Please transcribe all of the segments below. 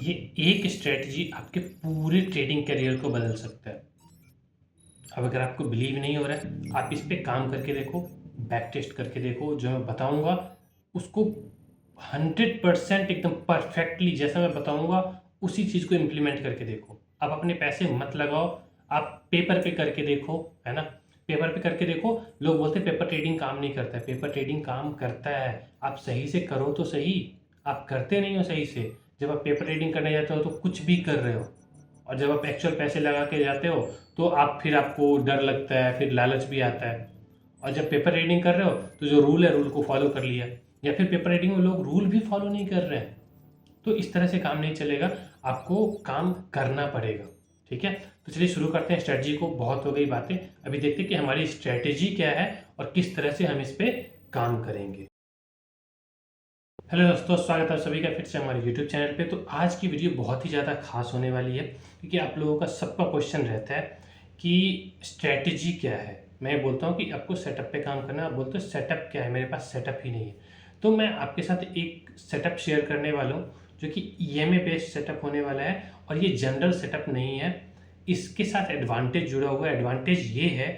ये एक स्ट्रेटजी आपके पूरे ट्रेडिंग करियर को बदल सकता है। अब अगर आपको बिलीव नहीं हो रहा है, आप इस पे काम करके देखो, बैक टेस्ट करके देखो, जो मैं बताऊंगा उसको 100% एकदम परफेक्टली जैसा मैं बताऊंगा उसी चीज़ को इम्प्लीमेंट करके देखो। आप अपने पैसे मत लगाओ, आप पेपर पे करके देखो, है ना। पेपर पे करके देखो। लोग बोलते हैं पेपर ट्रेडिंग काम नहीं करता है, पेपर ट्रेडिंग काम करता है। आप सही से करो तो सही, आप करते नहीं हो सही से। जब आप पेपर ट्रेडिंग करने जाते हो तो कुछ भी कर रहे हो, और जब आप एक्चुअल पैसे लगा के जाते हो तो फिर आपको डर लगता है, फिर लालच भी आता है। और जब पेपर रीडिंग कर रहे हो तो जो रूल है रूल को फॉलो कर लिया, या फिर पेपर रीडिंग में लोग रूल भी फॉलो नहीं कर रहे हैं। तो इस तरह से काम नहीं चलेगा, आपको काम करना पड़ेगा। ठीक है, तो चलिए शुरू करते हैं स्ट्रेटजी को। बहुत हो गई बातें, अभी देखते हैं कि हमारी स्ट्रेटजी क्या है और किस तरह से हम इस पे काम करेंगे। हेलो दोस्तों, स्वागत है आप सभी का फिर से हमारे यूट्यूब चैनल पे। तो आज की वीडियो बहुत ही ज़्यादा खास होने वाली है, क्योंकि आप लोगों का सबका क्वेश्चन रहता है कि स्ट्रैटेजी क्या है। मैं बोलता हूँ कि आपको सेटअप पे काम करना है, आप बोलते हो सेटअप क्या है, मेरे पास सेटअप ही नहीं है। तो मैं आपके साथ एक सेटअप शेयर करने वाला हूँ जो कि ईएमए बेस्ड सेटअप होने वाला है, और ये जनरल सेटअप नहीं है। इसके साथ एडवांटेज जुड़ा हुआ है। एडवांटेज ये है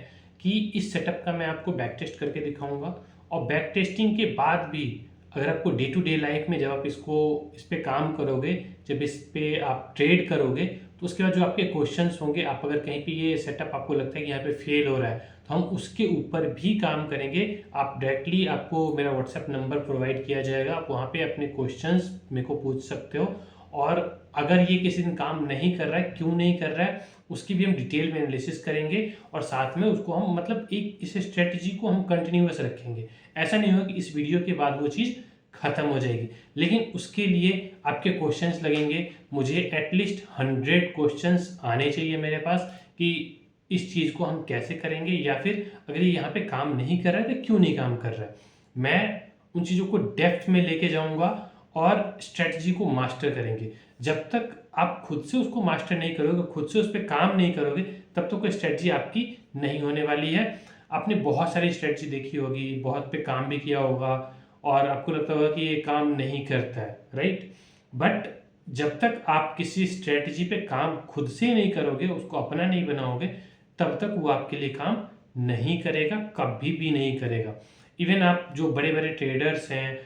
कि इस सेटअप का मैं आपको बैक टेस्ट करके दिखाऊंगा, और बैक टेस्टिंग के बाद भी अगर आपको डे टू डे लाइफ में जब आप इस पे काम करोगे, जब इस पे आप ट्रेड करोगे, तो उसके बाद जो आपके क्वेश्चंस होंगे, आप अगर कहीं पे ये सेटअप आपको लगता है कि यहाँ पे फेल हो रहा है, तो हम उसके ऊपर भी काम करेंगे। आप डायरेक्टली, आपको मेरा व्हाट्सएप नंबर प्रोवाइड किया जाएगा, आप वहाँ पे अपने क्वेश्चंस मेरे को पूछ सकते हो। और अगर ये किसी दिन काम नहीं कर रहा है, क्यों नहीं कर रहा है, उसकी भी हम डिटेल में एनालिसिस करेंगे, और साथ में उसको हम मतलब एक इस स्ट्रेटजी को हम कंटिन्यूअस रखेंगे। ऐसा नहीं होगा कि इस वीडियो के बाद वो चीज़ खत्म हो जाएगी, लेकिन उसके लिए आपके क्वेश्चंस लगेंगे। मुझे एटलीस्ट 100 क्वेश्चंस आने चाहिए मेरे पास कि इस चीज़ को हम कैसे करेंगे, या फिर अगर ये यहाँ पे काम नहीं कर रहा है तो क्यों नहीं काम कर रहा है। मैं उन चीज़ों को डेप्थ में लेके जाऊंगा और स्ट्रेटजी को मास्टर करेंगे। जब तक आप खुद से उसको मास्टर नहीं करोगे, खुद से उस पर काम नहीं करोगे, तब तक कोई स्ट्रेटजी आपकी नहीं होने वाली है। आपने बहुत सारी स्ट्रेटजी देखी होगी, बहुत पे काम भी किया होगा, और आपको लगता होगा कि ये काम नहीं करता है, राइट। बट जब तक आप किसी स्ट्रेटजी पे काम खुद से नहीं करोगे, उसको अपना नहीं बनाओगे, तब तक वो आपके लिए काम नहीं करेगा, कभी भी नहीं करेगा। इवन आप जो बड़े बड़े ट्रेडर्स हैं,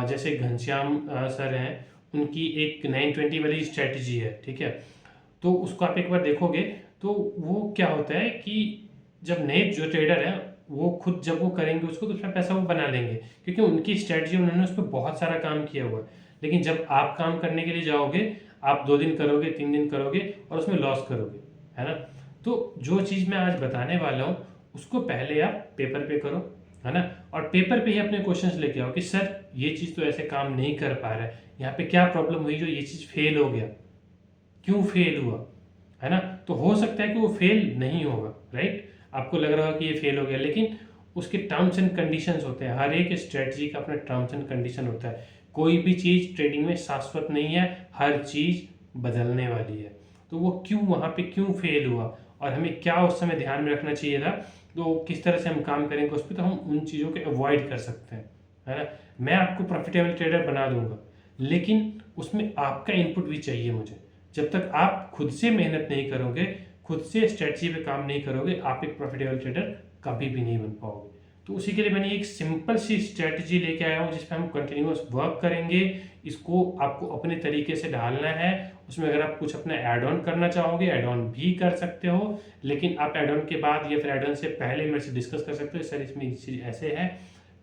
जैसे घनश्याम सर हैं, उनकी एक 920 वाली स्ट्रेटजी है, ठीक है। तो उसको आप एक बार देखोगे तो वो क्या होता है कि जब नए जो ट्रेडर हैं, वो खुद जब वो करेंगे उसको, तो उसमें पैसा वो बना लेंगे, क्योंकि उनकी स्ट्रेटजी, उन्होंने उस पर बहुत सारा काम किया हुआ है। लेकिन जब आप काम करने के लिए जाओगे, आप 2 दिन करोगे, 3 दिन करोगे, और उसमें लॉस करोगे, है ना। तो जो चीज़ मैं आज बताने वाला हूँ, उसको पहले आप पेपर पे करो, है ना। और पेपर पे ही अपने क्वेश्चंस लेके आओ कि सर ये चीज़ तो ऐसे काम नहीं कर पा रहा है, यहाँ पे क्या प्रॉब्लम हुई जो ये चीज़ फेल हो गया, क्यों फेल हुआ, है ना। तो हो सकता है कि वो फेल नहीं होगा, राइट। आपको लग रहा होगा कि ये फेल हो गया, लेकिन उसके टर्म्स एंड कंडीशंस होते हैं। हर एक स्ट्रेटजी का अपना टर्म्स एंड कंडीशन होता है। कोई भी चीज़ ट्रेडिंग में शाश्वत नहीं है, हर चीज़ बदलने वाली है। तो वो क्यों वहाँ पे क्यों फेल हुआ, और हमें क्या उस समय ध्यान में रखना चाहिए था, तो किस तरह से हम काम करेंगे उस पर, तो हम उन चीज़ों को अवॉइड कर सकते हैं, है ना। मैं आपको प्रॉफिटेबल ट्रेडर बना दूंगा, लेकिन उसमें आपका इनपुट भी चाहिए मुझे। जब तक आप खुद से मेहनत नहीं करोगे, खुद से स्ट्रेटजी पे काम नहीं करोगे, आप एक प्रॉफिटेबल ट्रेडर कभी भी नहीं बन पाओगे। तो उसी के लिए मैंने एक सिंपल सी स्ट्रेटजी लेके आया हूँ, जिसपे हम कंटिन्यूअस वर्क करेंगे। इसको आपको अपने तरीके से डालना है। उसमें अगर आप कुछ अपना ऐड ऑन करना चाहोगे, ऐड ऑन भी कर सकते हो, लेकिन आप ऐड ऑन के बाद या फिर ऐड ऑन से पहले मेरे से डिस्कस कर सकते हो, सर इसमें ये चीज़ ऐसे है,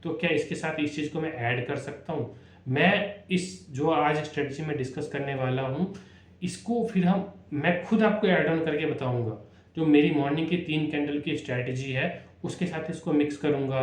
तो क्या इसके साथ इस चीज़ को मैं ऐड कर सकता हूँ। मैं इस जो आज स्ट्रेटजी में डिस्कस करने वाला हूँ, इसको फिर मैं खुद आपको ऐड ऑन करके बताऊंगा। जो मेरी मॉर्निंग की 3 कैंडल की स्ट्रेटजी है, उसके साथ इसको मिक्स करूंगा,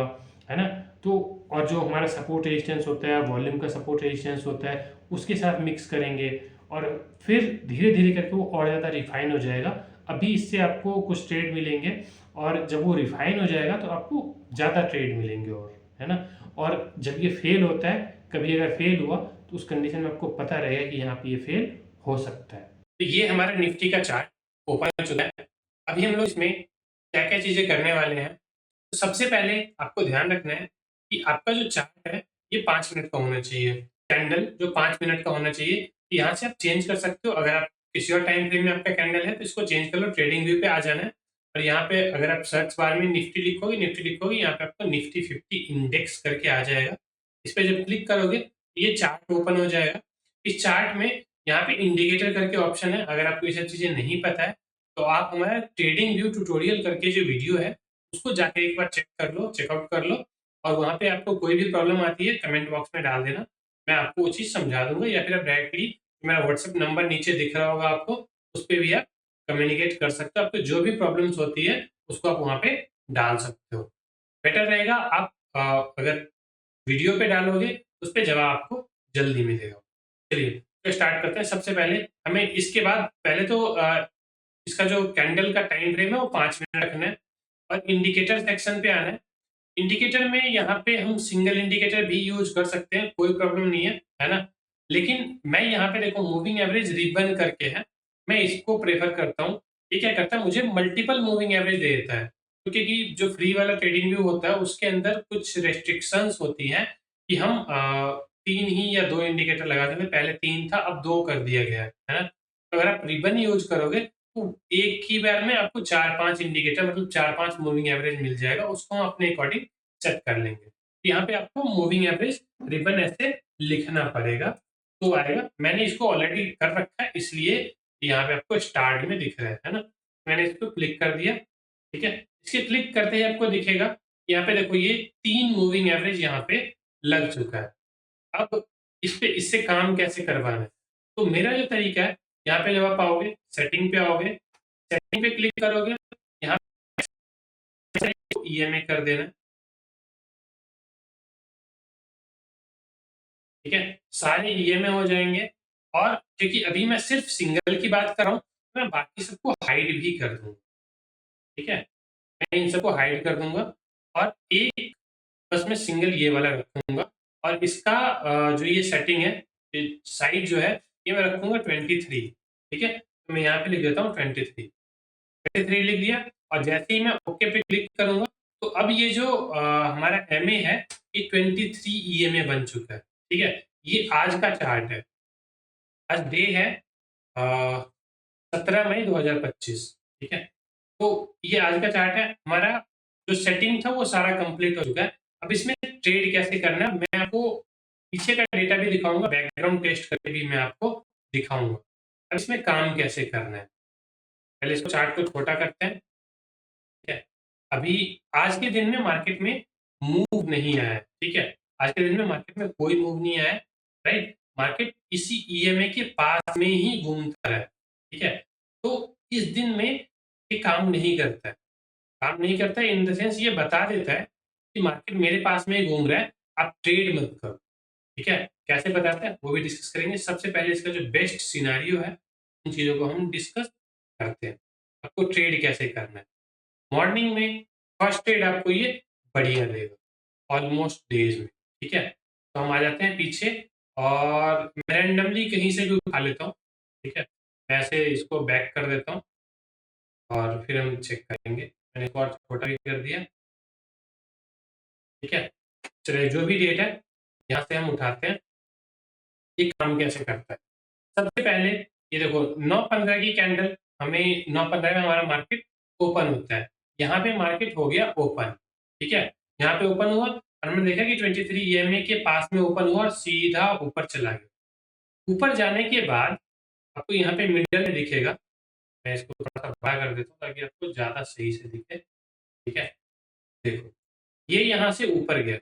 है ना। तो और जो हमारा सपोर्ट रेजिस्टेंस होता है, वॉल्यूम का सपोर्ट रेजिस्टेंस होता है, उसके साथ मिक्स करेंगे, और फिर धीरे धीरे करके वो और ज़्यादा रिफाइन हो जाएगा। अभी इससे आपको कुछ ट्रेड मिलेंगे, और जब वो रिफाइन हो जाएगा तो आपको ज़्यादा ट्रेड मिलेंगे, और है ना। और जब ये फेल होता है, कभी अगर फेल हुआ, तो उस कंडीशन में आपको पता रहेगा कि यहाँ पे ये फेल हो सकता है। तो ये हमारा निफ्टी का चार्ट ओपन हो चुका है। अभी हम लोग इसमें क्या क्या चीजें करने वाले हैं। तो सबसे पहले आपको ध्यान रखना है कि आपका जो चार्ट है, ये 5 मिनट का होना चाहिए। कैंडल जो 5 मिनट का होना चाहिए, यहाँ से आप चेंज कर सकते हो। अगर आप किसी और टाइम फ्रेम में आपका कैंडल है तो इसको चेंज कर लो, ट्रेडिंग व्यू पे आ जाना है और यहाँ पे अगर आप सर्च बार में निफ्टी लिखोगे यहाँ पे आपको निफ्टी 50 इंडेक्स करके आ जाएगा। इस पे जब क्लिक करोगे ये चार्ट ओपन हो जाएगा। इस चार्ट में यहाँ पे इंडिकेटर करके ऑप्शन है। अगर आपको ये सब चीजें नहीं पता है तो आप हमारा ट्रेडिंग व्यू ट्यूटोरियल करके जो वीडियो है उसको जाके एक बार चेक कर लो, चेकआउट कर लो और वहाँ पे आपको कोई भी प्रॉब्लम आती है कमेंट बॉक्स में डाल देना, मैं आपको वो चीज़ समझा दूंगा या फिर आप डायरेक्टली मेरा व्हाट्सएप नंबर नीचे दिख रहा होगा आपको, उस पे भी आप कम्युनिकेट कर सकते हो। आपको जो भी प्रॉब्लम्स होती है उसको आप वहाँ पे डाल सकते हो। बेटर रहेगा आप अगर वीडियो पे डालोगे उस पे जवाब आपको जल्दी मिलेगा। चलिए तो स्टार्ट करते हैं। सबसे पहले हमें इसके बाद पहले तो इसका जो कैंडल का टाइम फ्रेम है वो 5 मिनट रखना है और इंडिकेटर सेक्शन पे आना है। इंडिकेटर में यहाँ पे हम सिंगल इंडिकेटर भी यूज कर सकते हैं, कोई प्रॉब्लम नहीं है ना? लेकिन मैं यहाँ पे देखो मूविंग एवरेज रिबन करके है, मैं इसको प्रेफर करता हूँ। ये क्या करता है, मुझे मल्टीपल मूविंग एवरेज दे देता है। क्योंकि कि जो फ्री वाला ट्रेडिंग व्यू होता है उसके अंदर कुछ रेस्ट्रिक्शंस होती हैं कि हम 3 ही या 2 इंडिकेटर लगा सकते हैं। पहले 3 था, अब 2 कर दिया गया है ना? तो अगर आप रिबन यूज करोगे तो एक ही बार में आपको 4-5 इंडिकेटर मतलब 4-5 मूविंग एवरेज मिल जाएगा, उसको हम अपने अकॉर्डिंग सेट कर लेंगे। यहाँ पे आपको मूविंग एवरेज रिबन ऐसे लिखना पड़ेगा तो आएगा। मैंने इसको ऑलरेडी कर रखा है इसलिए यहाँ पे आपको स्टार्ट में दिख रहा है ना? मैंने इसको क्लिक कर दिया, ठीक है? इसके क्लिक करते ही आपको दिखेगा, यहाँ पे देखो ये 3 मूविंग एवरेज यहाँ पे लग चुका है। अब इस पे इससे काम कैसे करवाना है? तो मेरा जो तरीका है, यहाँ पे जब आप आओगे, सेटिंग पे आओगे, सेटिंग पे क्लिक करोगे, यहाँ पे ईएमए कर देना है, ठीक है? सारे ईएमए हो जाएंगे और क्योंकि अभी मैं सिर्फ सिंगल की बात कर रहा हूँ, मैं बाकी सबको हाइड भी कर दूंगा, ठीक है? मैं इन सबको हाइड कर दूंगा और एक बस मैं सिंगल ये वाला रखूंगा और इसका जो ये सेटिंग है, साइज जो है ये मैं रखूंगा 23, ठीक है? तो मैं यहाँ पे लिख देता हूँ 23 लिख दिया और जैसे ही मैं ओके पे क्लिक करूंगा तो अब ये जो हमारा एमए है ये 23 ईएमए बन चुका है, ठीक है? ये आज का चार्ट है, आज डे है 17 मई 2025, ठीक है? तो ये आज का चार्ट है हमारा। जो सेटिंग था वो सारा कंप्लीट हो चुका है। अब इसमें ट्रेड कैसे करना है मैं आपको पीछे का डेटा भी दिखाऊंगा, बैकग्राउंड टेस्ट करके भी मैं आपको दिखाऊंगा। अब इसमें काम कैसे करना है, पहले इसको चार्ट को छोटा करते हैं, ठीक है? अभी आज के दिन में मार्केट में मूव नहीं आया है, ठीक है? आज के दिन में मार्केट में कोई मूव नहीं आया है, राइट? मार्केट इसी ईएमए के पास में ही घूमता रहा है, ठीक है? तो इस दिन में ये काम नहीं करता है। काम नहीं करता है इन द सेंस ये बता देता है कि मार्केट मेरे पास में ही घूम रहा है, आप ट्रेड मत करो, ठीक है? कैसे बताता है वो भी डिस्कस करेंगे। सबसे पहले इसका जो बेस्ट सिनेरियो है उन चीज़ों को हम डिस्कस करते हैं। आपको ट्रेड कैसे करना है? मॉर्निंग में फर्स्ट ट्रेड आपको ये बढ़िया देगा ऑलमोस्ट डेज में, ठीक है? तो हम आ जाते हैं पीछे और मैं रैंडमली कहीं से भी उठा लेता हूँ, ठीक है? मैं ऐसे इसको बैक कर देता हूँ और फिर हम चेक करेंगे। मैंने इसको और छोटा भी कर दिया, ठीक है? चलिए जो भी डेट है यहाँ से हम उठाते हैं, ये काम कैसे करता है? सबसे पहले ये देखो 9:15 की कैंडल, हमें 9:15 में हमारा मार्केट ओपन होता है। यहाँ पे मार्केट हो गया ओपन, ठीक है? यहाँ पे ओपन हुआ और हमने देखा कि 23 ईएमए के पास में ओपन हुआ और सीधा ऊपर चला गया। ऊपर जाने के बाद आपको यहाँ पे मिडल में दिखेगा, मैं इसको थोड़ा-सा बड़ा कर देता हूँ ताकि आपको ज़्यादा सही से दिखे, ठीक है? देखो, ये यहाँ से ऊपर गया,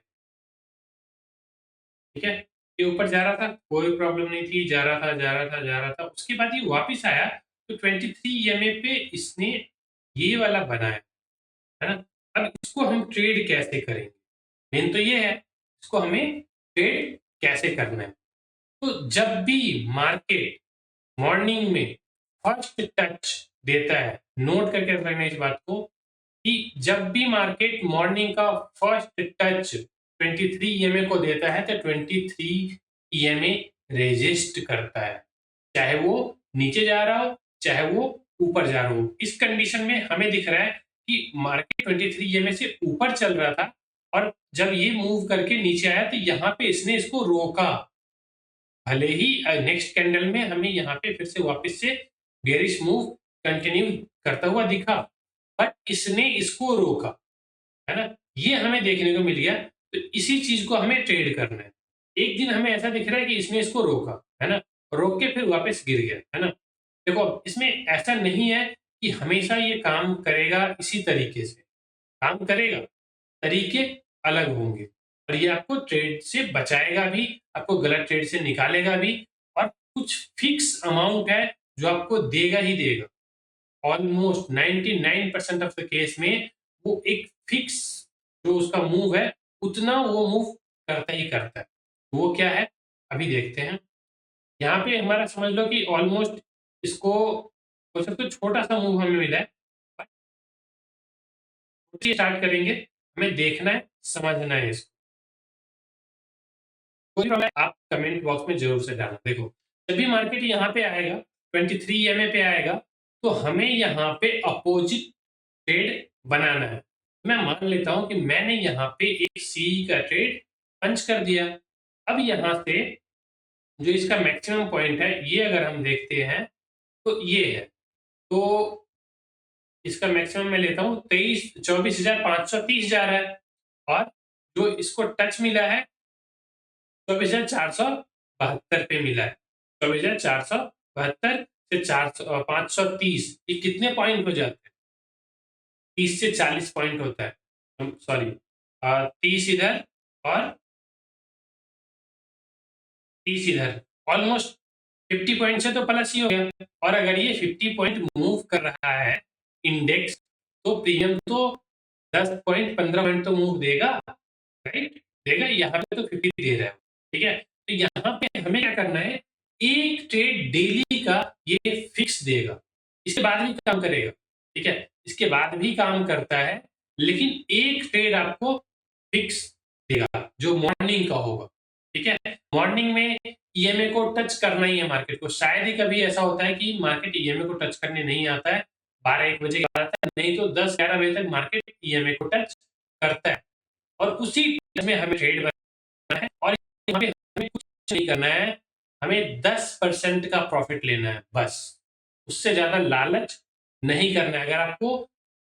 ठीक है? ये ऊपर जा रहा था, कोई प्रॉब्लम नहीं थी, जा रहा था, जा रहा था, जा रहा था। उसके बाद ये वापिस आया तो 23 ईएमए पे इसने ये वाला बनाया, है ना? अब इसको हम ट्रेड कैसे करेंगे? मेन तो ये है, इसको हमें ट्रेड कैसे करना है? तो जब भी मार्केट मॉर्निंग में फर्स्ट टच देता है, नोट करके रखना इस बात को कि जब भी मार्केट मॉर्निंग का फर्स्ट टच 23 ईएमए को देता है तो 23 ईएमए रेजिस्ट करता है, चाहे वो नीचे जा रहा हो चाहे वो ऊपर जा रहा हो। इस कंडीशन में हमें दिख रहा है कि मार्केट 23 ईएमए से ऊपर चल रहा था और जब ये मूव करके नीचे आया तो यहाँ पे इसने इसको रोका, भले ही नेक्स्ट कैंडल में हमें यहाँ पे फिर से वापस से बेयरिश मूव कंटिन्यू करता हुआ दिखा, बट इसने इसको रोका, है ना? ये हमें देखने को मिल गया। तो इसी चीज को हमें ट्रेड करना है। एक दिन हमें ऐसा दिख रहा है कि इसने इसको रोका, है ना? रोक के फिर वापस गिर गया, है ना? देखो इसमें ऐसा नहीं है कि हमेशा ये काम करेगा इसी तरीके से, काम करेगा, तरीके अलग होंगे और ये आपको ट्रेड से बचाएगा भी, आपको गलत ट्रेड से निकालेगा भी और कुछ फिक्स अमाउंट है जो आपको देगा ही देगा। ऑलमोस्ट 99% ऑफ द केस में वो एक फिक्स जो उसका मूव है, उतना वो मूव करता ही करता है। वो क्या है? अभी देखते हैं। यहाँ पे हमारा समझ लो कि ऑलमोस्ट इसको हो सकता है छोटा-सा मूव हमें मिला है। स्टार्ट करेंगे, हमें देखना है, समझना है इसको। कोई प्रॉब्लम है आप कमेंट बॉक्स में ज़रूर से डालना। देखो, जब भी मार्केट यहाँ पे आएगा, 23 ईएमए पे आएगा, तो हमें यहाँ पे अपोजिट ट्रेड बनाना है। मैं मान लेता हूँ कि मैंने यहाँ पे एक सी का ट्रेड पंच कर दिया। अब यहाँ से जो इसका मैक्सिमम पॉइंट है, ये अगर हम देखते हैं, तो ये है। तो इसका मैक्सिमम मैं लेता हूँ 24,530 जा रहा है और जो इसको टच मिला है 24,472 पे मिला है। 24,472 से 530 ये कितने पॉइंट हो जाते हैं? 30 से 40 पॉइंट होता है। सॉरी 30 इधर और 30 इधर, ऑलमोस्ट 50 पॉइंट से तो प्लस ही हो गया और अगर ये 50 पॉइंट मूव कर रहा है इंडेक्स, तो प्रीमियम तो 10 पॉइंट 15 पॉइंट तो मूव देगा, राइट? देगा। यहाँ पे तो 50 दे रहा है, ठीक है? तो यहाँ पे हमें क्या करना है, एक ट्रेड डेली का ये फिक्स देगा, इसके बाद भी काम करेगा, ठीक है? इसके बाद भी काम करता है, लेकिन एक ट्रेड आपको फिक्स देगा जो मॉर्निंग का होगा, ठीक है? मॉर्निंग में ईएमए को टच करना ही है मार्केट को। शायद ही कभी ऐसा होता है कि मार्केट ईएमए को टच करने नहीं आता है, 12-1 बजे के बाद आता है, नहीं तो 10-11 बजे तक मार्केट ईएमए को टच करता है और उसी में हमें ट्रेड बनाना है और यहाँ पे हमें कुछ नहीं करना है, हमें 10% का प्रॉफिट लेना है बस। उससे ज़्यादा लालच नहीं करना है। अगर आपको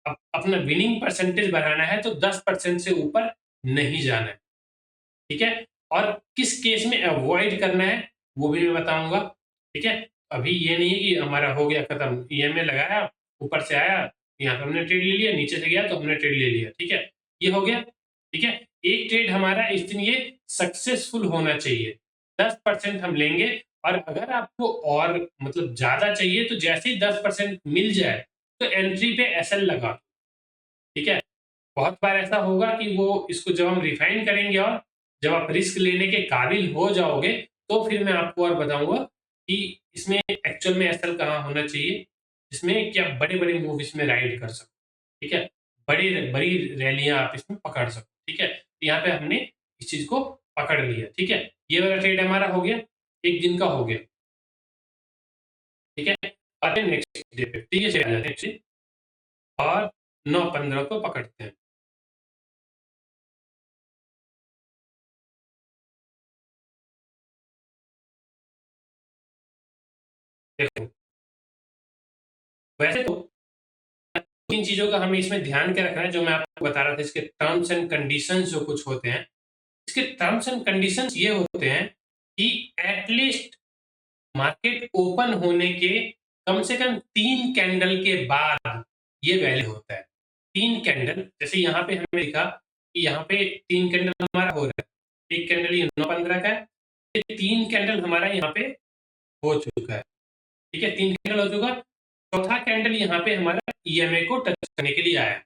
अपना विनिंग परसेंटेज बढ़ाना है तो 10% से ऊपर नहीं जाना है, ठीक है? और किस केस में अवॉइड करना है वो भी मैं बताऊंगा, ठीक है? अभी ये नहीं है कि हमारा हो गया खत्म, ईएमए लगाया, ऊपर से आया, यहाँ पे हमने ट्रेड ले लिया, नीचे से गया तो हमने ट्रेड ले लिया, ठीक है? ये हो गया, ठीक है? एक ट्रेड हमारा इस दिन ये सक्सेसफुल होना चाहिए। 10% हम लेंगे और अगर आपको और मतलब ज्यादा चाहिए तो जैसे ही 10% मिल जाए तो एंट्री पे एसएल लगा, ठीक है? बहुत बार ऐसा होगा कि वो इसको जब हम रिफाइन करेंगे और जब आप रिस्क लेने के काबिल हो जाओगे, तो फिर मैं आपको और बताऊँगा कि इसमें एक्चुअल में एसएल कहाँ होना चाहिए, जिसमें कि आप बड़े-बड़े मूव इसमें राइड कर सको, ठीक है? बड़ी रैलियाँ आप इसमें पकड़ सको, ठीक है? तो यहाँ पे हमने इस चीज़ को पकड़ लिया, ठीक है? ये वाला ट्रेड हमारा हो गया, 1 दिन का हो गया, ठीक है? आते हैं नेक्स्ट डे पे, ठीक है? आ जाते हैं फिर और 9-15 को पकड़ते हैं। देखो, वैसे तो 3 चीज़ों का हमें इसमें ध्यान क्या रखना है, जो मैं आपको बता रहा था, इसके टर्म्स एंड कंडीशंस जो कुछ होते हैं, इसके टर्म्स एंड कंडीशंस ये होते हैं कि एट लीस्ट मार्केट ओपन होने के कम से कम 3 कैंडल के बाद ये वैल्यू होता है। 3 कैंडल, जैसे यहाँ पे हमें दिखा कि यहाँ पे 3 कैंडल हमारा हो रहा है। 1 कैंडल ये 9-15 का है, ये 3 कैंडल हमारा यहाँ पे हो चुका है, ठीक है? 3 कैंडल हो चुका। चौथा कैंडल यहाँ पे हमारा ईएमए को टच करने के लिए आया,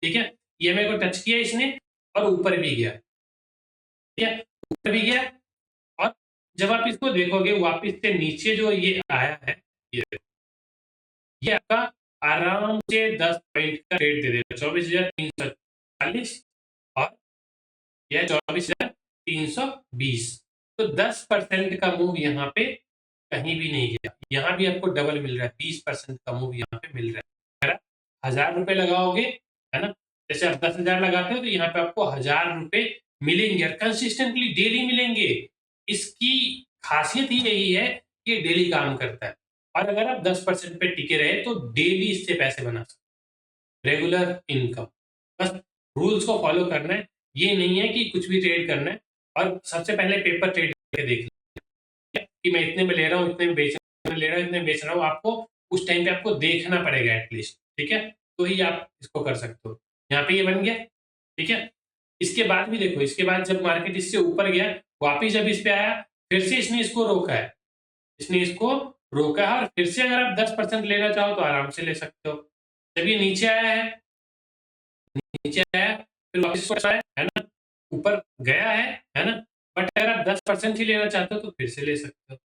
ठीक है? ईएमए को टच किया इसने और ऊपर भी गया, ठीक है? ऊपर भी गया और जब आप इसको देखोगे वापस से नीचे जो ये आया है, ये ये आपका आराम से 10 पॉइंट का रेट दे देगा, 24,340 और यह 24,320। तो 10% का मूव यहाँ पे कहीं भी नहीं गया। यहाँ भी आपको डबल मिल रहा है, 20% का मूव यहाँ पे मिल रहा है। अगर 1000 रुपए लगाओगे, है ना? जैसे आप 10,000 लगाते हो तो यहाँ पे आपको 1000 रुपए मिलेंगे और कंसिस्टेंटली डेली मिलेंगे। इसकी खासियत ही यही है कि ये डेली काम करता है और अगर आप 10% पे टिके रहे तो डेली इससे पैसे बना सकते, रेगुलर इनकम। बस रूल्स को फॉलो करना है, ये नहीं है कि कुछ भी ट्रेड करना है और सबसे पहले पेपर ट्रेड करके देख लें कि मैं इतने में ले रहा हूँ, इतने में बेच रहा हूँ, ले रहा हूँ, इतने में बेच रहा हूँ, आपको उस टाइम पे आपको देखना पड़ेगा एटलीस्ट, ठीक है? तो ही आप इसको कर सकते हो। यहाँ पे ये बन गया, ठीक है? इसके बाद भी देखो, इसके बाद जब मार्केट इससे ऊपर गया, वापिस जब इस पे आया, फिर से इसने इसको रोका है। इसने इसको रोका है और फिर से अगर आप 10% लेना चाहो तो आराम से ले सकते हो। जब ये नीचे आया है, नीचे आया, फिर वापस ऊपर आया, है ना? ऊपर गया है ना? बट अगर आप 10% ही लेना चाहते हो तो फिर से ले सकते हो।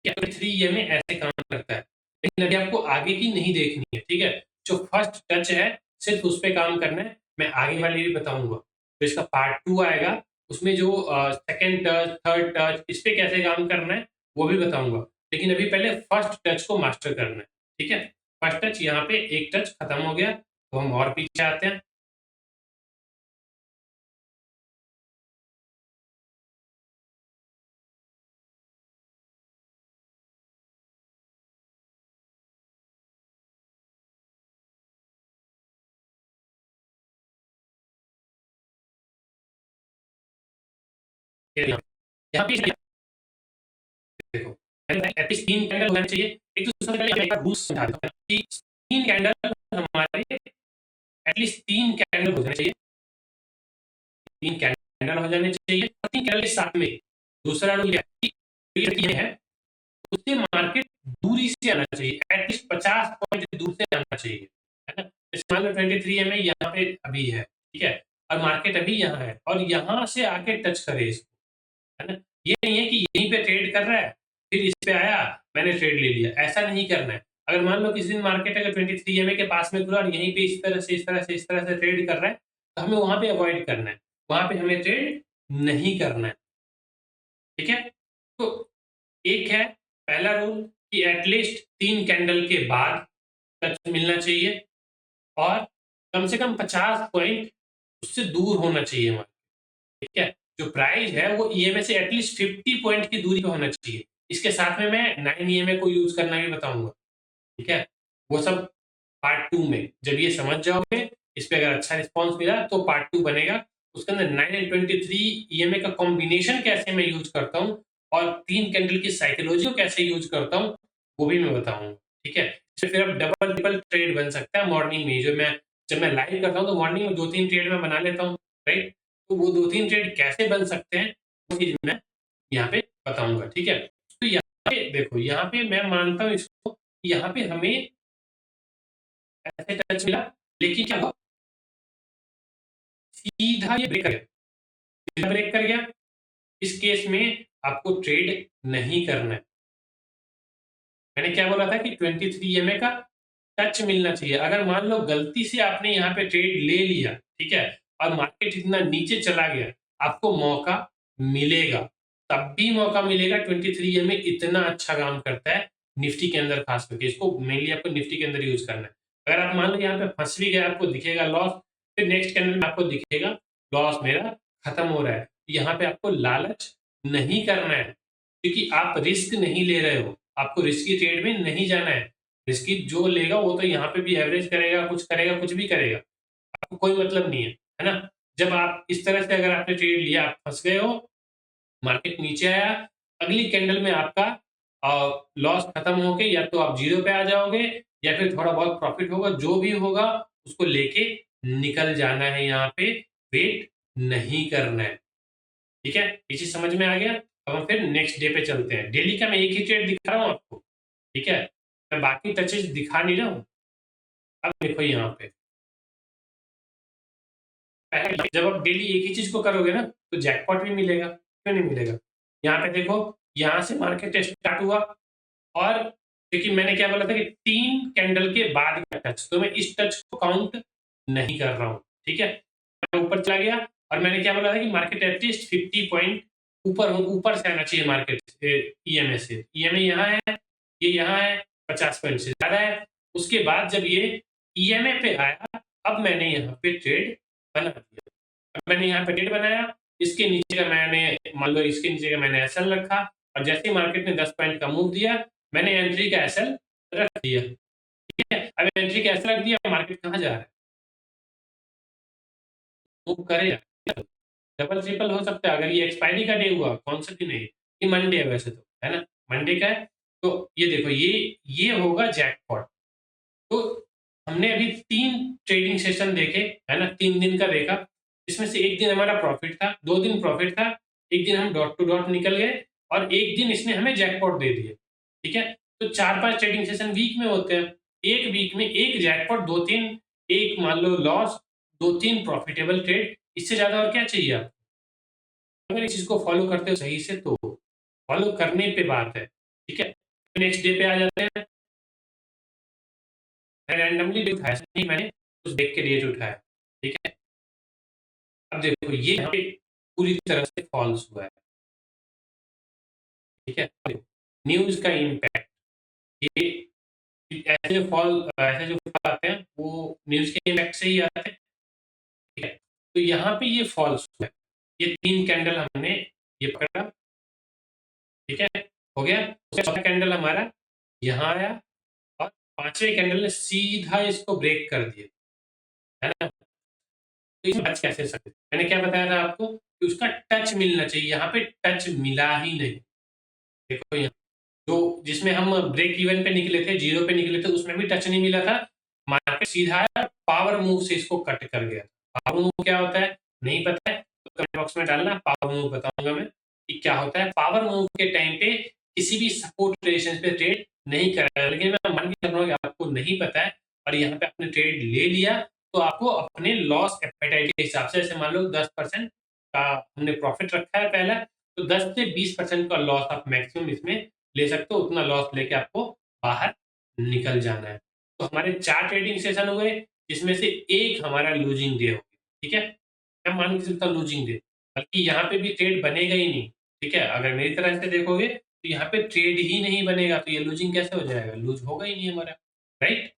थ्री ये में ऐसे काम करता है, लेकिन अभी आपको आगे की नहीं देखनी है, ठीक है? जो फर्स्ट टच है सिर्फ उस पे काम करना है। मैं आगे वाली भी बताऊंगा, तो इसका पार्ट 2 आएगा, उसमें जो सेकंड टच, थर्ड टच, इस पे कैसे काम करना है वो भी बताऊंगा। लेकिन अभी पहले फर्स्ट टच को मास्टर करना है, ठीक है? फर्स्ट टच यहाँ पे एक टच खत्म हो गया, तो हम और पीछे आते हैं। यहाँ पे देखो, एटलीस्ट 3 कैंडल होना चाहिए। एक तो सबसे पहले मैं एक बार रूल्स समझा देता हूँ कि 3 कैंडल हमारे एटलीस्ट 3 कैंडल हो जाने चाहिए। 3 कैंडल हो जाने चाहिए और 3 कैंडल के साथ में दूसरा रूल ये है, उससे मार्केट दूरी से आना चाहिए, एटलीस्ट 50 पॉइंट दूर से आना चाहिए, है ना? जैसे मान लो 23 एमए यहाँ पे अभी है, ठीक है? और मार्केट अभी यहाँ है और यहाँ से आके टच करे इसको, है ना? ये नहीं है कि यहीं पे ट्रेड कर रहा है, फिर इस पे आया, मैंने ट्रेड ले लिया, ऐसा नहीं करना है। अगर मान लो किसी दिन मार्केट अगर 23 एमए के पास में खुला और यहीं पे इस तरह से, इस तरह से, इस तरह से ट्रेड कर रहा है, तो हमें वहाँ पे अवॉइड करना है, वहाँ पे हमें ट्रेड नहीं करना है, ठीक है? तो एक है पहला रूल कि एटलीस्ट 3 कैंडल के बाद टच मिलना चाहिए और कम से कम 50 पॉइंट उससे दूर होना चाहिए हमारा, ठीक है? जो प्राइस है वो ईएमए से एटलीस्ट 50 पॉइंट की दूरी पे होना चाहिए। इसके साथ में मैं 9 ईएमए को यूज़ करना भी बताऊँगा, ठीक है? वो सब पार्ट 2 में। जब ये समझ जाओगे, इस पे अगर अच्छा रिस्पॉन्स मिला तो पार्ट 2 बनेगा। उसके अंदर 9 एंड 23 ईएमए का कॉम्बिनेशन कैसे मैं यूज़ करता हूँ और 3 कैंडल की साइकोलॉजी को कैसे यूज़ करता हूँ, वो भी मैं बताऊँगा, ठीक है? इससे फिर अब डबल ट्रिपल ट्रेड बन सकता है मॉर्निंग में। जब मैं लाइव करता हूँ तो मॉर्निंग में 2-3 ट्रेड मैं बना लेता हूँ, राइट? तो वो 2-3 ट्रेड कैसे बन सकते हैं, वो चीज़ मैं यहाँ पे बताऊँगा, ठीक है? तो यहाँ पे देखो, यहाँ पे मैं मानता हूँ इसको, यहाँ पे हमें ऐसे टच मिला, लेकिन क्या हुआ, सीधा ये ब्रेक कर गया, सीधा ब्रेक कर गया। इस केस में आपको ट्रेड नहीं करना है। मैंने क्या बोला था कि 23 ईएमए का टच मिलना चाहिए। अगर मान लो गलती से आपने यहाँ पे ट्रेड ले लिया, ठीक है? और मार्केट इतना नीचे चला गया, आपको मौका मिलेगा, तब भी मौका मिलेगा। 23 ईएमए इतना अच्छा काम करता है निफ्टी के अंदर, खास करके इसको मेनली आपको निफ्टी के अंदर यूज़ करना है। अगर आप मान लो यहाँ पे फँस भी गए, आपको दिखेगा लॉस, फिर नेक्स्ट कैंडल में आपको दिखेगा लॉस मेरा खत्म हो रहा है। यहाँ पे आपको लालच नहीं करना है, क्योंकि आप रिस्क नहीं ले रहे हो। आपको रिस्की ट्रेड में नहीं जाना है। रिस्की जो लेगा वो तो यहाँ पे भी एवरेज करेगा, कुछ भी करेगा। आपको कोई मतलब नहीं है ना? जब आप इस तरह से अगर आपने ट्रेड लिया, आप फँस गए हो, मार्केट नीचे आया, अगली कैंडल में आपका लॉस खत्म हो के या तो आप ज़ीरो पे आ जाओगे या फिर थोड़ा बहुत प्रॉफिट होगा, जो भी होगा उसको लेके निकल जाना है यहाँ पे, वेट नहीं करना है। ठीक है? ये चीज़ समझ में आ गया? अब हम फिर नेक्स्ट डे पे चलते हैं। डेली का मैं एक ही ट्रेड दिखा रहा हूँ आपको, ठीक है? मैं बाकी टचेज़ दिखा नहीं रहा हूँ। अब देखो यहाँ पे, पहले जब आप डेली एक ही चीज़ को करोगे ना, तो जैकपॉट भी मिलेगा, क्यों नहीं मिलेगा? यहाँ पे देखो, यहाँ से मार्केट स्टार्ट हुआ और देखिए मैंने क्या बोला था कि 3 कैंडल के बाद का टच, तो मैं इस टच को काउंट नहीं कर रहा हूँ, ठीक है? मैं ऊपर चला गया और मैंने क्या बोला था कि मार्केट एटलीस्ट 50 पॉइंट ऊपर से आना चाहिए मार्केट ईएमए से। ईएमए यहाँ है, ये यहाँ है, 50 पॉइंट से ज़्यादा है। उसके बाद जब ये ईएमए पे आया, अब मैंने यहाँ पे ट्रेड बना दिया। अब मैंने यहाँ पे ट्रेड बनाया, इसके नीचे का मैंने मान लो इसके नीचे का मैंने एसएल रखा और जैसे ही मार्केट ने 10 पॉइंट का मूव दिया मैंने एंट्री का एसएल रख दिया। ठीक है, अब एंट्री का एसएल रख दिया, मार्केट कहाँ जा रहा है? मूव करेगा, डबल ट्रिपल हो सकता है। अगर ये एक्सपायरी का डे हुआ, कौन सा दिन है ये मंडे है वैसे तो, है ना, मंडे का है। तो ये देखो ये होगा जैकपॉट। तो हमने अभी 3 ट्रेडिंग सेशन देखे, है ना, 3 दिन का देखा। इसमें से 1 दिन हमारा प्रॉफिट था, 2 दिन प्रॉफिट था, 1 दिन हम डॉट टू डॉट निकल गए और 1 दिन इसने हमें जैकपॉट दे दिए। ठीक है? तो 4-5 ट्रेडिंग सेशन वीक में होते हैं। 1 वीक में 1 जैकपॉट, 2-3 1 मान लो लॉस, 2-3 प्रॉफिटेबल ट्रेड, इससे ज़्यादा और क्या चाहिए आपको? अगर इस चीज़ को फॉलो करते हो सही से तो फॉलो करने पे बात है। ठीक है? नेक्स्ट डे पे आ जाते हैं। मैं रैंडमली डेट उठाया, ऐसा नहीं मैंने कुछ देख के डेट उठाया। ठीक है? अब देखो ये यहाँ पे पूरी तरह से फॉल्स हुआ है। ठीक है? न्यूज़ का इम्पैक्ट, ये ऐसे जो फॉल आते हैं वो न्यूज़ के इम्पैक्ट से ही आते हैं। ठीक है? तो यहाँ पे ये फॉल्स हुआ है। ये 3 कैंडल हमने ये पकड़ा। ठीक है? हो गया? उसका चौथा कैंडल हमारा यहाँ आया और 5वें कैंडल ने सीधा इसको ब्रेक कर दिया। है ना? तो इसमें बच कैसे सकते? मैंने क्या बताया था आपको कि उसका टच मिलना चाहिए, यहाँ पे टच मिला ही नहीं। देखो यहाँ जो जिसमें हम ब्रेक इवन पे निकले थे, जीरो पे निकले थे, उसमें भी टच नहीं मिला था। मार्केट सीधा आया, पावर मूव से इसको कट कर गया। पावर मूव क्या होता है नहीं पता है तो कमेंट बॉक्स में डालना, पावर मूव बताऊंगा मैं कि क्या होता है। पावर मूव के टाइम पे किसी भी सपोर्ट रेजिस्टेंस पे ट्रेड नहीं करा, लेकिन मैं मान के चल रहा हूँ कि आपको नहीं पता है और यहाँ पे आपने ट्रेड ले लिया तो आपको अपने लॉस एपेटाइट के हिसाब से, जैसे मान लो 10% का हमने प्रॉफिट रखा है पहला, तो 10 से 20% का लॉस आप मैक्सिमम इसमें ले सकते हो। उतना लॉस लेके आपको बाहर निकल जाना है। तो हमारे 4 ट्रेडिंग सेशन हुए जिसमें से एक हमारा लूजिंग डे हो गया। ठीक है? मैं मान के चलता हूँ लूजिंग डे, बल्कि यहाँ पे भी ट्रेड बनेगा ही नहीं। ठीक है? अगर मेरी तरह से देखोगे तो यहाँ पे ट्रेड ही नहीं बनेगा तो ये लूजिंग कैसे हो जाएगा? लूज होगा ही नहीं हमारा, राइट?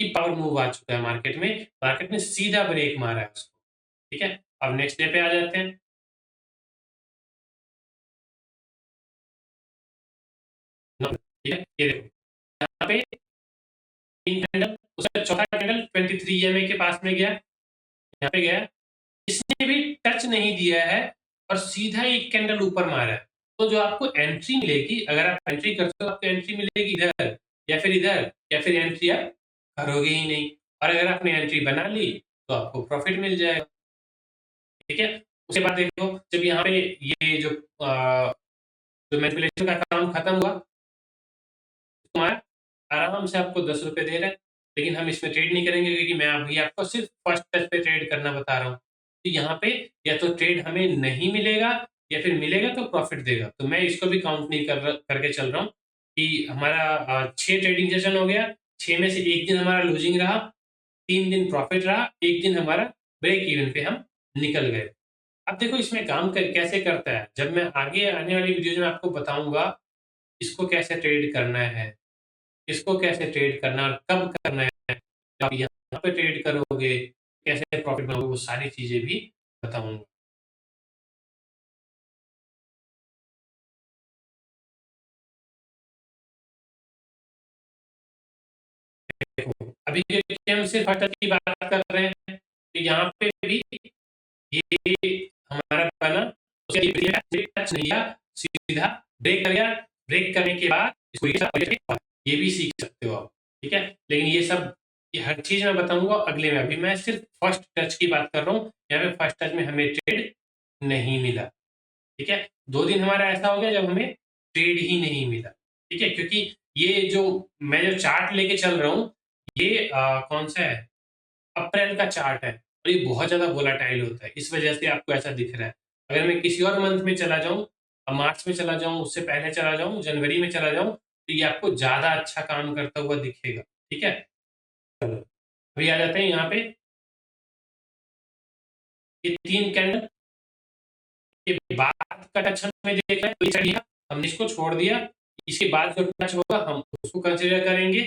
कि पावर मूव आ चुका है मार्केट में सीधा ब्रेक मारा है उसको। ठीक है? अब नेक्स्ट डे पे आ जाते हैं। ठीक है? ये देखो यहाँ पे 3 कैंडल, उसका चौथा कैंडल 23 ईएमए के पास में गया, यहाँ पे गया, इसने भी टच नहीं दिया है और सीधा एक कैंडल ऊपर मारा है। तो जो आपको एंट्री मिलेगी, अगर आप एंट्री करते हो आपको एंट्री मिलेगी इधर इधर या फिर एंट्री आप करोगे ही नहीं। और अगर आपने एंट्री बना ली तो आपको प्रॉफिट मिल जाएगा। ठीक है? उसके बाद देखो जब यहाँ पे ये जो मैनिपुलेशन का काम खत्म हुआ, तुम्हारा आराम से आपको 10 रुपए दे रहा है, लेकिन हम इसमें ट्रेड नहीं करेंगे क्योंकि मैं अभी आपको सिर्फ फर्स्ट टच पे ट्रेड करना बता रहा हूँ। तो यहाँ पे या तो ट्रेड हमें नहीं मिलेगा या फिर मिलेगा तो प्रॉफिट देगा। तो मैं इसको भी काउंट नहीं करके चल रहा हूँ कि हमारा 6 ट्रेडिंग सेशन हो गया, 6 में से 1 दिन हमारा लूजिंग रहा, 3 दिन प्रॉफिट रहा, 1 दिन हमारा ब्रेक इवन पे हम निकल गए। अब देखो इसमें काम कैसे करता है, जब मैं आगे आने वाली वीडियो में आपको बताऊंगा इसको कैसे ट्रेड करना है, इसको कैसे ट्रेड करना है और कब करना है, आप यहाँ पे ट्रेड करोगे, कैसे प्रॉफिट बनाओगे, वो सारी चीजें भी बताऊंगा। देखो अभी क्योंकि हम सिर्फ हटक की बात कर रहे हैं तो यहाँ पे भी ये हमारा बना, उसके टच नहीं किया, सीधा ब्रेक कर गया। ब्रेक करने के बाद इसको ये भी सीख सकते हो आप। ठीक है? लेकिन ये हर चीज मैं बताऊंगा अगले में, अभी मैं सिर्फ फर्स्ट टच की बात कर रहा हूँ। यहाँ पे फर्स्ट टच में हमें ट्रेड नहीं मिला। ठीक है? 2 दिन हमारा ऐसा हो गया जब हमें ट्रेड ही नहीं मिला। ठीक है? क्योंकि ये जो मैं जो चार्ट लेके चल रहा हूँ ये कौन सा है, अप्रैल का चार्ट है और ये बहुत ज़्यादा वोलेटाइल होता है, इस वजह से आपको ऐसा दिख रहा है। अगर मैं किसी और मंथ में चला जाऊँ, मार्च में चला जाऊँ, उससे पहले चला जाऊँ, जनवरी में चला जाऊँ, तो ये आपको ज़्यादा अच्छा काम करता हुआ दिखेगा। ठीक है? चलो, अभी आ जाते हैं यहाँ पे, ये 3 कैंडल के बाद का टच हमें देख रहे हैं, तो चलिए हमने इसको छोड़ दिया। इसके बाद जो टच होगा हम उसको कंसीडर करेंगे।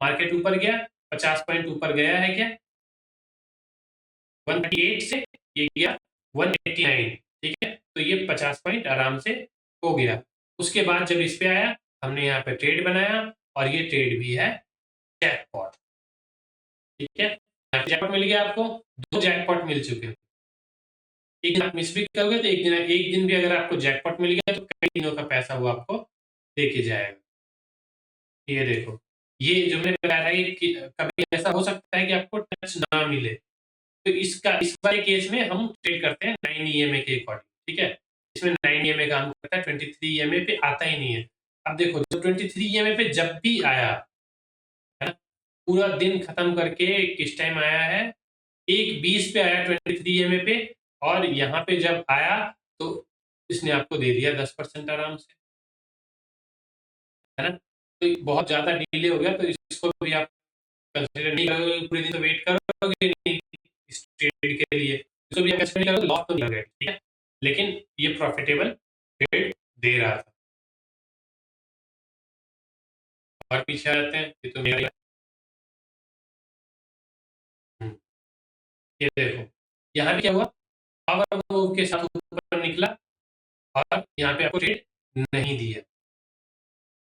मार्केट ऊपर गया, 50 पॉइंट ऊपर गया है क्या? 138 से ये गया 189, ठीक है, तो ये 50 पॉइंट आराम से हो गया। उसके बाद जब इस पे आया, हमने यहाँ पे ट्रेड बनाया और ये ट्रेड भी है जैकपॉट, ठीक है। यहाँ पे जैकपॉट मिल गया आपको, 2 जैकपॉट मिल चुके हैं। एक दिन आप मिस भी करोगे तो एक दिन भी अगर आपको जैकपॉट मिल गया तो कई दिनों का पैसा वो आपको दे के जाएगा। ये देखो, ये जो मैंने बताया था कि कभी ऐसा हो सकता है कि आपको टच ना मिले, तो इस वाले केस में हम ट्रेड करते हैं 9 ईएमए के अकॉर्डिंग, ठीक है। इसमें 9 ईएमए काम करता है, 23 ईएमए पे आता ही नहीं है। अब देखो, जो 23 ईएमए पे जब भी आया है ना, पूरा दिन खत्म करके किस टाइम आया है, 1:20 पे आया 23 ईएमए पे, और यहाँ पे जब आया तो इसने आपको दे दिया 10% आराम से, है ना। तो बहुत ज्यादा डिले हो गया, तो इसको भी आप कंसीडर नहीं करोगे, पूरे दिन तो वेट करोगे नहीं इस ट्रेड के लिए, इसको भी आप कंसीडर नहीं करोगे, लॉस तो नहीं लगे, ठीक है। लेकिन ये प्रॉफिटेबल ट्रेड दे रहा था। और पीछे आ जाते हैं, ये तो मेरा हम्म, ये देखो, यहाँ भी क्या हुआ, पावर मूव के साथ ऊपर निकला और यहाँ पे आपको ट्रेड नहीं दिया,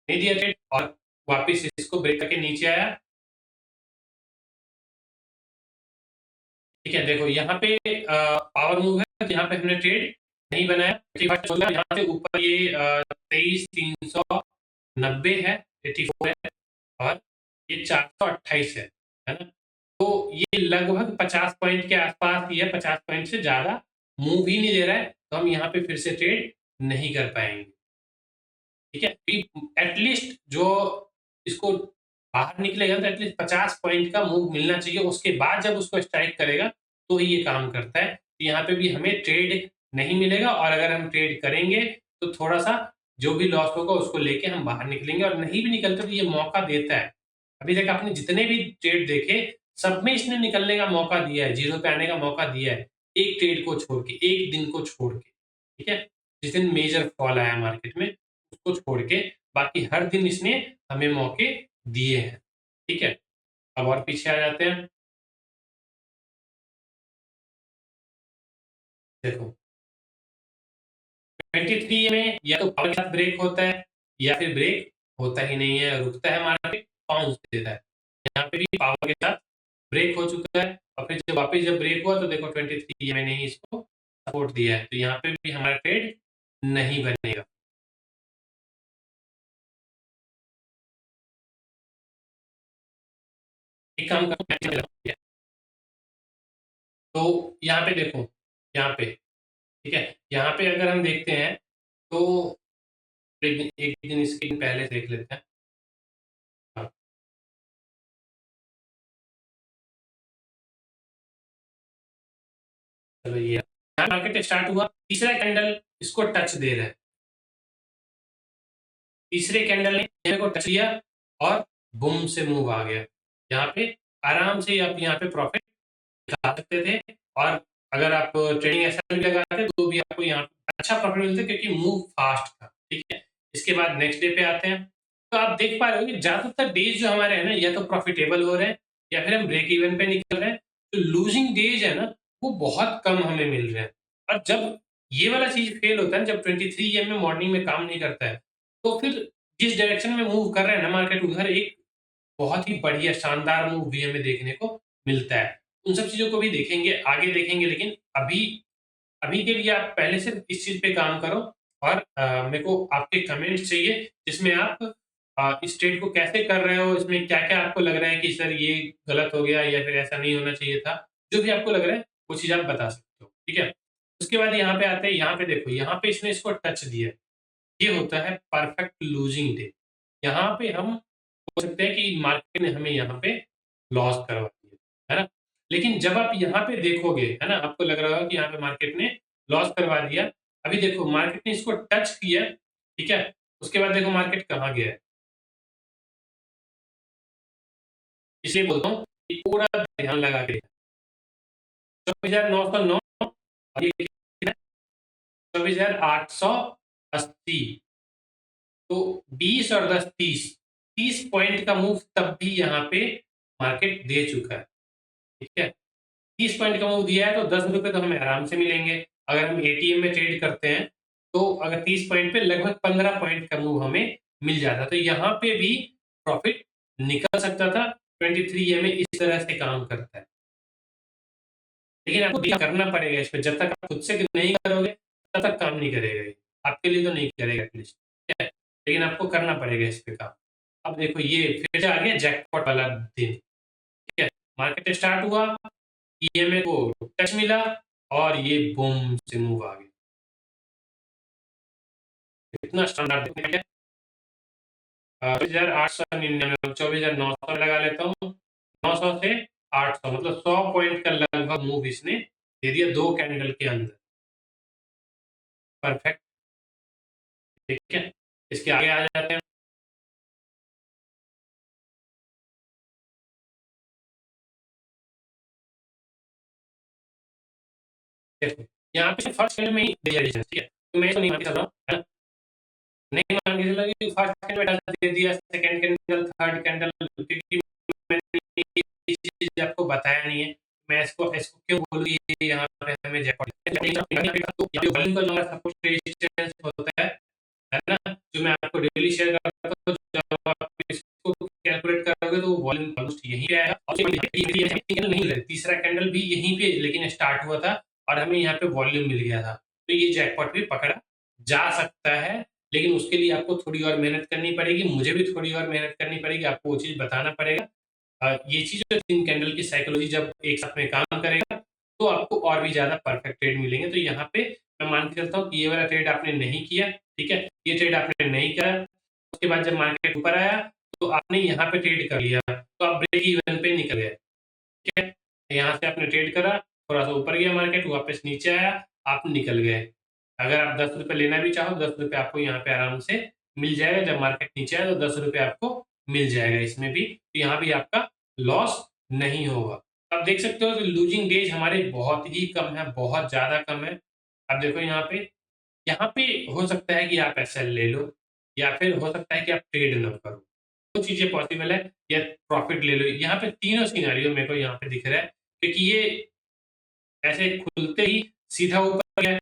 नहीं दिया ट्रेड, और वापस इसको ब्रेक करके नीचे आया, ठीक है। देखो यहाँ पे पावर मूव है, तो यहाँ पे हमने ट्रेड नहीं बनाया, यहाँ से ऊपर ये 23,390 है, 84 है, और ये 428 है ना। तो ये लगभग 50 पॉइंट के आसपास ही है, 50 पॉइंट से ज्यादा मूव ही नहीं दे रहा है, तो हम यहाँ पे फिर से ट्रेड नहीं कर पाएंगे, ठीक है। एटलीस्ट जो इसको बाहर निकलेगा तो एटलीस्ट 50 पॉइंट का मूव मिलना चाहिए, उसके बाद जब उसको स्ट्राइक करेगा तो ही ये काम करता है। यहाँ पे भी हमें ट्रेड नहीं मिलेगा, और अगर हम ट्रेड करेंगे तो थोड़ा सा जो भी लॉस होगा उसको लेके हम बाहर निकलेंगे, और नहीं भी निकलते तो ये मौका देता है। अभी तक आपने जितने भी ट्रेड देखे, सब में इसने निकलने का मौका दिया है, जीरो पे आने का मौका दिया है, एक ट्रेड को छोड़ के, एक दिन को छोड़ के, ठीक है। जिस दिन मेजर फॉल आया मार्केट में उसको छोड़ के, बाकी हर दिन इसने हमें मौके दिए हैं, ठीक है। अब और पीछे आ जाते हैं, देखो 23 में या तो पावर के साथ ब्रेक होता है, या फिर ब्रेक होता ही नहीं है, रुकता है मार्केट, बाउंस देता है। यहाँ पे भी पावर के साथ ब्रेक हो चुका है, और फिर जब वापस जब ब्रेक हुआ तो देखो 23 मैंने ही इसको सपोर्ट दिया है, तो यहाँ पे भी हमारा ट्रेड नहीं बनेगा। एक काम करो, तो यहाँ पे देखो, यहाँ पे, ठीक है, यहाँ पे अगर हम देखते हैं तो एक दिन इसके पहले देख लेते हैं। हाँ, चलो ये मार्केट स्टार्ट हुआ, तीसरा कैंडल इसको टच दे रहा है, तीसरे कैंडल ने मेरे को टच किया और बूम से मूव आ गया। यहाँ पे आराम से आप यहाँ पे प्रॉफिट दिखा सकते थे, और अगर आप ट्रेडिंग ऐसा भी लगाते तो भी आपको यहाँ पे अच्छा प्रॉफिट मिलता, क्योंकि मूव फास्ट था, ठीक है। इसके बाद नेक्स्ट डे पे आते हैं, तो आप देख पा रहे हो कि ज्यादातर डेज जो हमारे हैं ना, या तो प्रॉफिटेबल हो रहे हैं या फिर हम ब्रेक इवन पे निकल रहे हैं, तो लूजिंग डेज है ना वो बहुत कम हमें मिल रहे हैं। और जब ये वाला चीज फेल होता है, जब 23 एम में मॉर्निंग में काम नहीं करता है, तो फिर जिस डायरेक्शन में मूव कर रहे हैं ना मार्केट, उधर एक बहुत ही बढ़िया शानदार मूव भी हमें देखने को मिलता है। उन सब चीज़ों को भी देखेंगे, आगे देखेंगे, लेकिन अभी अभी के लिए आप पहले सिर्फ इस चीज़ पे काम करो, और मेरे को आपके कमेंट्स चाहिए जिसमें आप इस ट्रेड को कैसे कर रहे हो, इसमें क्या-क्या आपको लग रहा है कि सर ये गलत हो गया या फिर ऐसा नहीं होना चाहिए था। जो भी आपको लग रहा है वो चीज़ आप बता सकते हो, ठीक है? उसके बाद यहाँ पे आते हैं, यहाँ पे देखो, यहाँ पे इसने इसको टच दिया। ये होता है परफेक्ट लूजिंग डे। यहाँ पे हम बोल सकते हैं कि मार्केट ने हमें यहाँ पे लॉस करवा दिया, है ना? लेकिन जब आप यहाँ पे देखोगे, है ना? आपको लग रहा होगा कि यहाँ पे मार्केट ने लॉस करवा दिया। अभी देखो मार्केट ने इसको टच किया, ठीक है? उसके बाद देखो मार्केट कहाँ गया है। इसलिए बोलता हूँ कि पूरा ध्यान लगा के 24,909 और ये 24,880, तो 20 और 10 30, 30 पॉइंट का मूव तब भी यहाँ पे मार्केट दे चुका है, ठीक है? 30 पॉइंट का मूव दिया है तो ₹10 तो हमें आराम से मिलेंगे। अगर हम एटीएम में ट्रेड करते हैं तो अगर 30 पॉइंट पे लगभग 15 पॉइंट का मूव हमें मिल जाता, तो यहाँ पे भी प्रॉफिट निकल सकता था। 23 में इस तरह से काम करता है, लेकिन आपको करना पड़ेगा इस पे। जब तक आप खुद से नहीं करोगे तब तक काम नहीं करेगा ये, आपके लिए तो नहीं करेगा एटलीस्ट, ठीक है, लेकिन आपको करना पड़ेगा इस पे काम। अब देखो ये फिर से आ गया जैकपॉट वाला दिन, ठीक है, मार्केट स्टार्ट हुआ, ईएमए को टच मिला और ये बूम से मूव आ गया। इतना स्टैंडर्ड देखने का 24,899, 24,900 लगा लेता हूँ, 900 से 800, मतलब 100 पॉइंट का लगभग मूव इसने दे दिया 2 कैंडल के अंदर। परफेक्ट, ठीक है, इसके आगे आ जाते हैं। यहाँ पे फर्स्ट कैंडल में ही ठीक है, तो मैं तो नहीं मान के चल रहा हूँ, है ना? नहीं मान के चल रहा कि फर्स्ट कैंडल में दे दिया, सेकंड कैंडल, थर्ड कैंडल, क्योंकि मैंने ये चीज आपको बताया नहीं है, मैं इसको इसको क्यों बोलूँ ये यहाँ पे हमें जैकपॉट तो वॉल्यूम का हमारा सपोर्ट रेजिस्टेंस होता है ना, जो मैं आपको डेली शेयर करता हूँ, जब आप इसको कैलकुलेट करोगे तो वॉल्यूम ऑलमोस्ट यहीं पे आएगा, और नहीं लगा, तीसरा कैंडल भी यहीं पे लेकिन स्टार्ट हुआ था और हमें यहाँ पे वॉल्यूम मिल गया था, तो ये जैकपॉट भी पकड़ा जा सकता है, लेकिन उसके लिए आपको थोड़ी और मेहनत करनी पड़ेगी, मुझे भी थोड़ी और मेहनत करनी पड़ेगी, आपको वो चीज़ बताना पड़ेगा। ये चीज़ 3 कैंडल की साइकोलॉजी जब एक साथ में काम करेगा, तो आपको और भी ज़्यादा परफेक्ट ट्रेड मिलेंगे। तो यहाँ पे मैं मान के चलता हूँ कि ये वाला ट्रेड आपने नहीं किया, ठीक है? ये ट्रेड आपने नहीं करा, उसके बाद जब मार्केट ऊपर आया, तो आपने यहाँ पे ट्रेड कर लिया, तो आप ब्रेक इवन पे निकल गए, ठीक है? यहाँ से आपने ट्रेड करा, थोड़ा-सा ऊपर गया मार्केट, वापस नीचे आया, आप निकल गए। अगर आप ₹10 लेना भी चाहो, ₹10 आपको यहाँ पे आराम से मिल जाएगा। जब मार्केट नीचे आए, तो ₹10 आपको मिल जाएगा इसमें भी। तो यहाँ भी आपका लॉस नहीं होगा। आप देख सकते हो कि लूजिंग डेज़ हमारे बहुत ही कम है, बहुत ज़्यादा कम है। अब देखो यहाँ पे हो सकता है कि आप एसएल ले लो या फिर हो सकता है कि आप ट्रेड ना करो। 2 चीज़ें पॉसिबल है, या प्रॉफ़िट ले लो। यहाँ पे तीनों सिनेरियो मेरे को यहाँ पे दिख रहा है, क्योंकि ये ऐसे खुलते ही सीधा ऊपर गया है,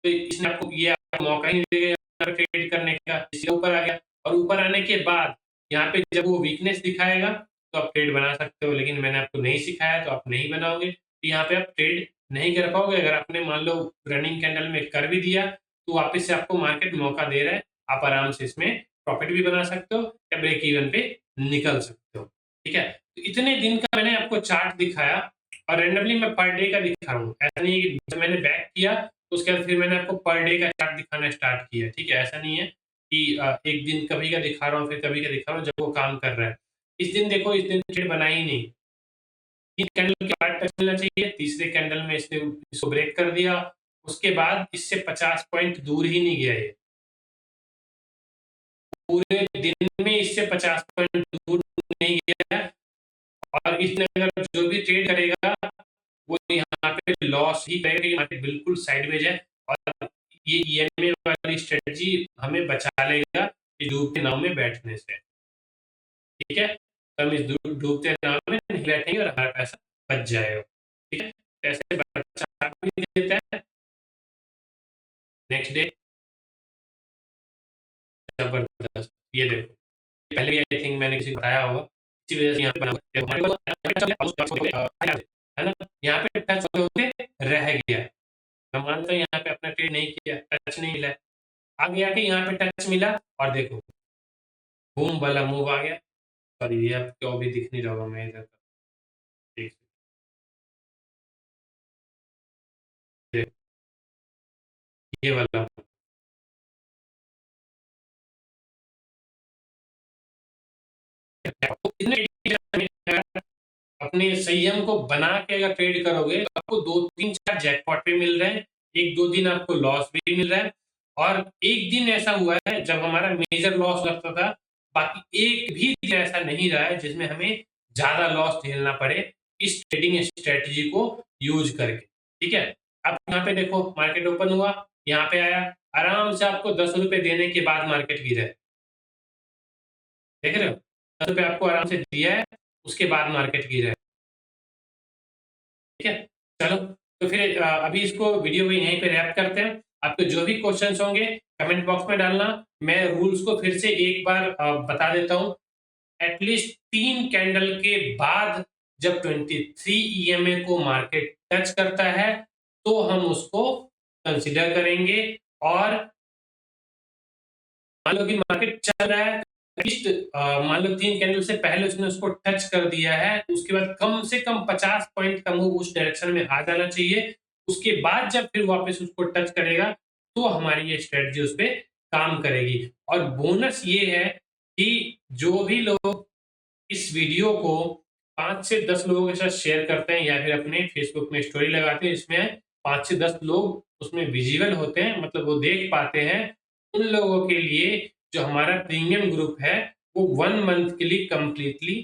तो इसने आपको ये आपको मौका ही नहीं देगा यहाँ पे ट्रेड करने का, सीधा ऊपर आ गया और ऊपर आने के बाद यहाँ पे जब वो वीकनेस दिखाएगा, तो आप ट्रेड बना सकते हो, लेकिन मैंने आपको नहीं सिखाया तो आप नहीं बनाओगे। तो यहाँ पे आप ट्रेड नहीं कर पाओगे। अगर आपने मान लो रनिंग कैंडल में कर भी दिया, तो वापस से आपको मार्केट मौका दे रहा है, आप आराम से इसमें प्रॉफ़िट भी बना सकते हो या ब्रेक इवन पे निकल सकते हो, ठीक है? तो इतने दिन का मैंने आपको चार्ट दिखाया और रैंडमली मैं पर डे का दिखा रहा हूँ। ऐसा नहीं है कि जब मैंने बैक किया, तो उसके बाद फिर मैंने आपको पर डे का चार्ट दिखाना स्टार्ट किया, ठीक है? ऐसा नहीं है कि एक दिन कभी का दिखा रहा हूँ, फिर कभी का दिखा रहा हूँ जब वो काम कर रहा है। इस दिन देखो, इस दिन ट्रेड बना ही नहीं। 3 कैंडल के बाद टच मिलना चाहिए, तीसरे कैंडल में इसने इसको ब्रेक कर दिया, उसके बाद इससे 50 पॉइंट दूर ही नहीं गया ये। पूरे दिन में इससे 50 पॉइंट दूर नहीं गया, और इसने अगर जो भी ट्रेड करेगा, वो यहाँ पे लॉस ही करेगा, क्योंकि मार्केट बिल्कुल साइडवेज है और ये ईएमए वाली स्ट्रेटजी हमें बचा लेगा इस डूबते नाव में बैठने से, ठीक है? तो हम इस डूबते नाव में नहीं बैठेंगे और हमारा पैसा बच जाएगा, ठीक है? तो ऐसे बचा भी देता है। नेक्स्ट डे जबरदस्त, ये देखो, पहले भी आई थिंक मैंने किसी को बताया होगा, इसी वजह से यहाँ पे बना हुआ है। है ना? यहाँ पे टच होते रह गया। मैं मानता हूँ यहाँ पे अपना ट्रेड नहीं किया, टच नहीं मिला, आगे आके यहाँ पे टच मिला और देखो बूम वाला मूव आ गया। सॉरी, ये आपको अभी दिख नहीं रहा होगा, मैं इधर देख, देख, ये वाला अपने संयम को बना के अगर ट्रेड करोगे, तो आपको 2-3-4 जैकपॉट भी मिल रहे हैं, 1-2 दिन आपको लॉस भी मिल रहा है, और एक दिन ऐसा हुआ है जब हमारा मेजर लॉस लगता था, बाकी एक भी दिन ऐसा नहीं रहा है जिसमें हमें ज़्यादा लॉस झेलना पड़े इस ट्रेडिंग स्ट्रैटेजी को यूज़ करके, ठीक है? अब यहाँ पे देखो मार्केट ओपन हुआ, यहाँ पे आया, आराम से आपको ₹10 देने के बाद मार्केट गिरा है, देख रहे हो? ₹10 आपको आराम से दिया है, उसके बाद मार्केट गिरा है। ठीक है? चलो, तो फिर अभी इसको वीडियो को यहीं पे रैप करते हैं। आपके जो भी क्वेश्चंस होंगे कमेंट बॉक्स में डालना। मैं रूल्स को फिर से एक बार बता देता हूँ। एटलीस्ट 3 कैंडल के बाद जब 23 ईएमए को मार्केट टच करता है, तो हम उसको कंसीडर करेंगे। और मान लो कि मार्केट चल रहा है, एटलीस्ट मान लो 3 कैंडल से पहले उसने उसको टच कर दिया है, उसके बाद कम से कम 50 पॉइंट का मूव उस डायरेक्शन में आ जाना चाहिए। उसके बाद जब फिर वापस उसको टच करेगा, तो हमारी ये स्ट्रेटजी उस पे काम करेगी। और बोनस ये है कि जो भी लोग इस वीडियो को 5 से 10 लोगों के साथ शेयर करते हैं या फिर अपने फेसबुक में स्टोरी लगाते हैं, इसमें 5 से 10 लोग उसमें विजिबल होते हैं, मतलब वो देख पाते हैं। उन लोगों के लिए जो हमारा प्रीमियम ग्रुप है, वो 1 मंथ के लिए कंप्लीटली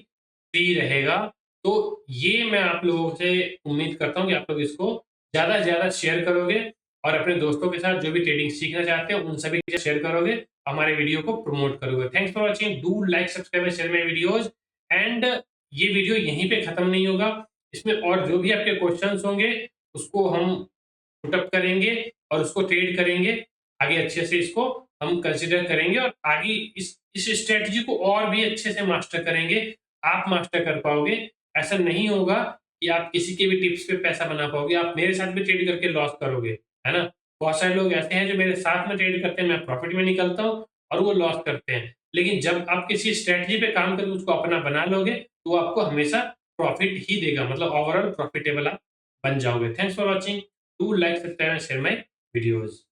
फ्री रहेगा। तो ये मैं आप लोगों से उम्मीद करता हूँ कि आप लोग इसको ज़्यादा से ज़्यादा शेयर करोगे और अपने दोस्तों के साथ जो भी ट्रेडिंग सीखना चाहते हैं, उन सभी के साथ शेयर करोगे, हमारे वीडियो को प्रमोट करोगे। Thanks for watching. Do like, subscribe and share my videos. And ये वीडियो यहीं पे खत्म नहीं होगा। इसमें और जो भी आपके क्वेश्चंस होंगे, उसको हम पुट अप करेंगे और उसको ट्रेड करेंगे। आगे अच्छे से इसको हम कंसीडर करेंगे और आगे इस स्ट्रेटजी को और भी अच्छे से मास्टर करेंगे। आप मास्टर कर पाओगे। ऐसा नहीं होगा कि आप किसी के भी टिप्स पे पैसा बना पाओगे। आप मेरे साथ भी ट्रेड करके लॉस करोगे, है ना? बहुत सारे लोग ऐसे हैं जो मेरे साथ में ट्रेड करते हैं, मैं प्रॉफिट में निकलता हूँ और वो लॉस करते हैं। लेकिन जब आप किसी स्ट्रेटजी पे काम करके उसको अपना बना लोगे, तो वो आपको हमेशा प्रॉफिट ही देगा, मतलब ओवरऑल प्रॉफिटेबल आप बन जाओगे। Thanks for watching. Do like, subscribe and share my videos.